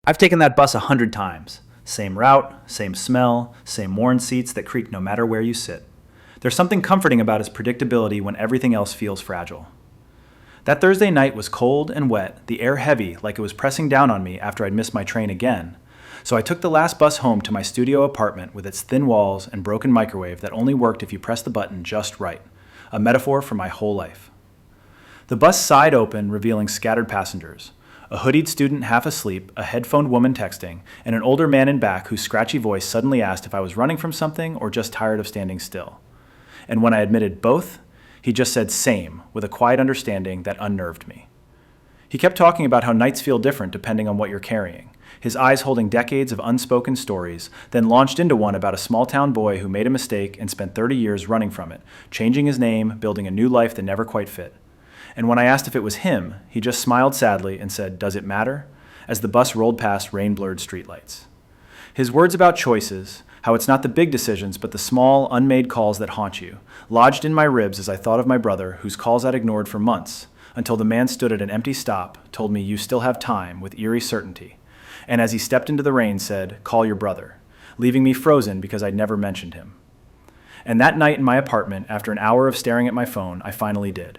I've taken that bus 100 times. Same route, same smell, same worn seats that creak no matter where you sit. There's something comforting about its predictability when everything else feels fragile. That Thursday night was cold and wet, the air heavy like it was pressing down on me after I'd missed my train again. So I took the last bus home to my studio apartment with its thin walls and broken microwave that only worked if you pressed the button just right, a metaphor for my whole life. The bus sighed open, revealing scattered passengers. A hoodied student half asleep, a headphoned woman texting, and an older man in back whose scratchy voice suddenly asked if I was running from something or just tired of standing still. And when I admitted both, he just said same, with a quiet understanding that unnerved me. He kept talking about how nights feel different depending on what you're carrying, his eyes holding decades of unspoken stories, then launched into one about a small-town boy who made a mistake and spent 30 years running from it, changing his name, building a new life that never quite fit. And when I asked if it was him, he just smiled sadly and said, "Does it matter?" as the bus rolled past rain-blurred streetlights. His words about choices, how it's not the big decisions but the small, unmade calls that haunt you, lodged in my ribs as I thought of my brother, whose calls I'd ignored for months, until the man stood at an empty stop, told me, "You still have time," with eerie certainty, and as he stepped into the rain said, "Call your brother," leaving me frozen because I'd never mentioned him. And that night in my apartment, after an hour of staring at my phone, I finally did.